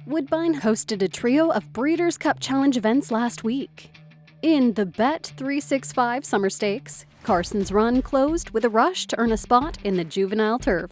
Woodbine hosted a trio of Breeders' Cup Challenge events last week. In the Bet365 Summer Stakes, Carson's run closed with a rush to earn a spot in the juvenile turf.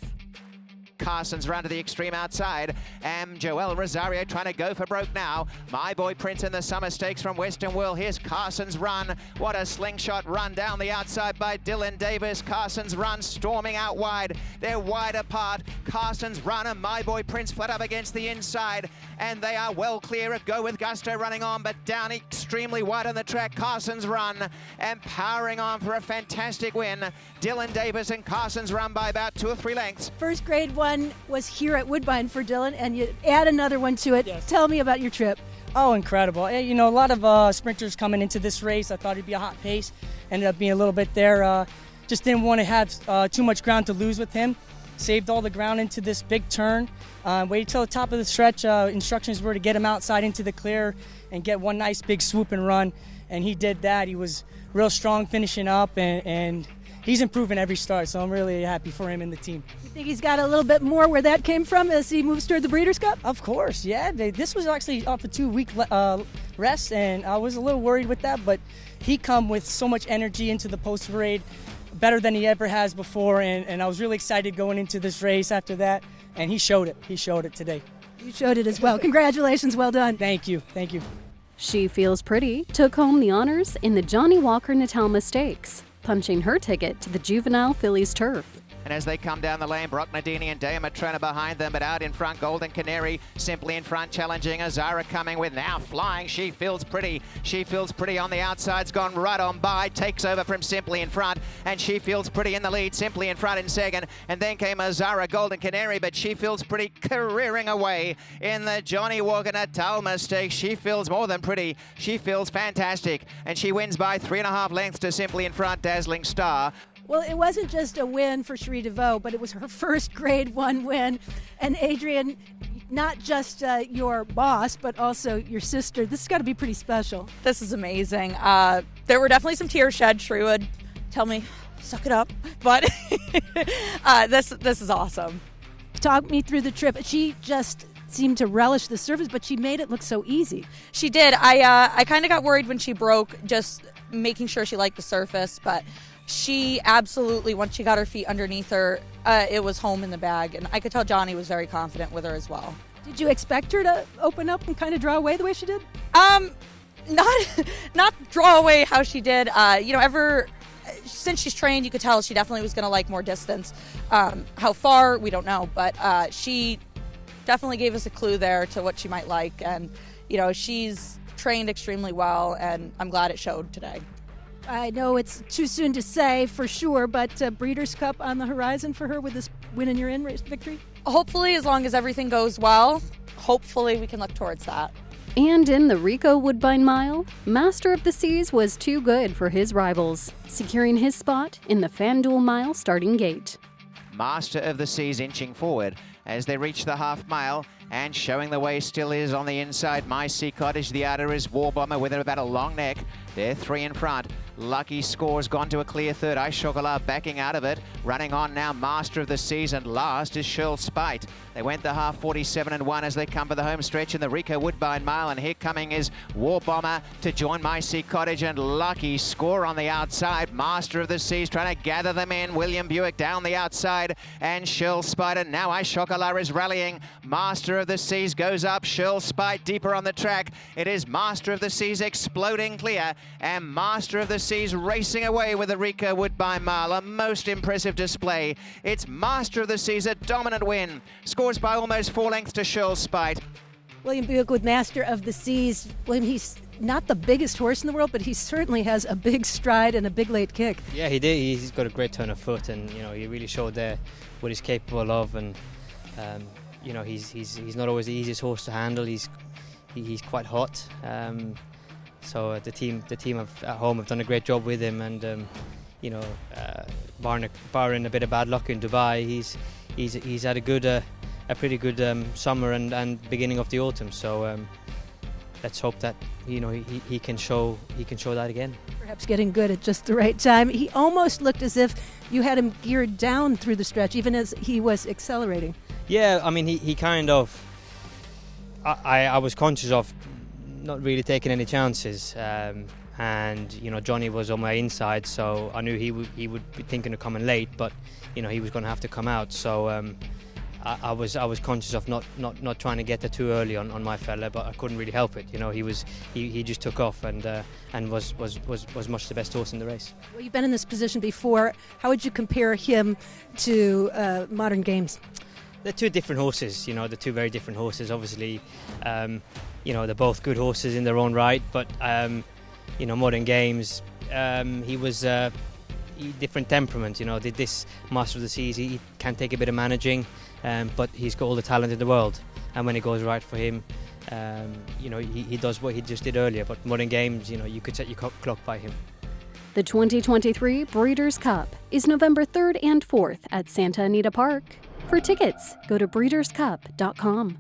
Carson's run to the extreme outside, and Joel Rosario trying to go for broke now. My Boy Prince in the Summer Stakes from Western Will. Here's Carson's run. What a slingshot run down the outside by Dylan Davis. Carson's run storming out wide. They're wide apart. Carson's run and My Boy Prince flat up against the inside, and they are well clear of Go With Gusto running on, but down extremely wide on the track. Carson's run and powering on for a fantastic win. Dylan Davis and Carson's run by about 2 or 3 lengths. First grade one was here at Woodbine for Dylan, and you add another one to it. Yes. Tell me about your trip. Oh, incredible. A lot of sprinters coming into this race. I thought it'd be a hot pace. Ended up being a little bit there. Just didn't want to have too much ground to lose with him. Saved all the ground into this big turn. Waited till the top of the stretch. Instructions were to get him outside into the clear and get one nice big swoop and run. And he did that. He was real strong finishing up, and he's improving every start, so I'm really happy for him and the team. You think he's got a little bit more where that came from as he moves toward the Breeders' Cup? Of course, yeah. This was actually off a 2-week rest, and I was a little worried with that, but he come with so much energy into the post-parade, better than he ever has before, and I was really excited going into this race after that, and he showed it. He showed it today. You showed it as well. Congratulations, well done. Thank you, thank you. She Feels Pretty took home the honors in the Johnny Walker Natalma Stakes, punching her ticket to the juvenile fillies turf. And as they come down the lane, Brock Nadini and Dea Matrona behind them, but out in front, Golden Canary simply in front, challenging. Azara coming with now flying. She Feels Pretty. She Feels Pretty on the outside's gone right on by, takes over from Simply in front, and She Feels Pretty in the lead, Simply in front in second, and then came Azara, Golden Canary, but She Feels Pretty careering away in the Johnny Walker Natalma Stakes. She feels more than pretty. She feels fantastic, and she wins by 3.5 lengths to Simply in front, Dazzling Star. Well, it wasn't just a win for Cherie DeVoe, but it was her first grade 1 win. And Adrian, not just your boss, but also your sister. This has got to be pretty special. This is amazing. There were definitely some tears shed. Cherie would tell me, suck it up. But this is awesome. Talk me through the trip. She just seemed to relish the surface, but she made it look so easy. She did. I kind of got worried when she broke, just making sure she liked the surface, but she absolutely, once she got her feet underneath her, it was home in the bag, and I could tell Johnny was very confident with her as well. Did you expect her to open up and kind of draw away the way she did? Not draw away how she did. Since she's trained, you could tell she definitely was going to like more distance. How far, we don't know, but she definitely gave us a clue there to what she might like, and she's trained extremely well, and I'm glad it showed today. I know it's too soon to say for sure, but Breeders' Cup on the horizon for her with this win in your in race victory? Hopefully, as long as everything goes well, hopefully we can look towards that. And in the Rico Woodbine Mile, Master of the Seas was too good for his rivals, securing his spot in the FanDuel Mile starting gate. Master of the Seas inching forward as they reach the half mile, and showing the way still is on the inside. My Sea Cottage, the outer is War Bomber with about a long neck. They're 3 in front. Lucky Score's gone to a clear third. Ice Chocolat backing out of it. Running on now, Master of the Seas, and last is Shirl Spite. They went the half 47-1 as they come for the home stretch in the Rico Woodbine Mile, and here coming is War Bomber to join My Sea Cottage, and Lucky Score on the outside. Master of the Seas trying to gather them in. William Buick down the outside, and Shirl Spite, and now Ice Chocolat is rallying. Master of the Seas goes up. Shirl Spite deeper on the track. It is Master of the Seas exploding clear, and Master of the Seas racing away with the Rico Woodbine Mile. A most impressive display. It's Master of the Seas, a dominant win. Scores by almost 4 lengths to Shirl Spite. William Buick with Master of the Seas. William, he's not the biggest horse in the world, but he certainly has a big stride and a big late kick. Yeah, he did. He's got a great turn of foot, and he really showed there what he's capable of. And he's not always the easiest horse to handle. He's quite hot. So the team at home have done a great job with him, and barring a bit of bad luck in Dubai, he's had a pretty good summer and beginning of the autumn. So let's hope that he can show that again. Perhaps getting good at just the right time. He almost looked as if you had him geared down through the stretch, even as he was accelerating. Yeah, I mean he kind of. I was conscious of not really taking any chances, and you know, Johnny was on my inside, so I knew he would be thinking of coming late, but you know, he was going to have to come out. So I was conscious of not trying to get there too early on my fella, but I couldn't really help it. You know, he just took off and was much the best horse in the race. Well, you've been in this position before. How would you compare him to Modern Games? They're two different horses, you know, they're two very different horses. Obviously, you know, they're both good horses in their own right, but, you know, Modern Games, he was different temperament, you know. This Master of the Seas, he can take a bit of managing, but he's got all the talent in the world. And when it goes right for him, you know, he does what he just did earlier. But Modern Games, you know, you could set your clock by him. The 2023 Breeders' Cup is November 3rd and 4th at Santa Anita Park. For tickets, go to breederscup.com.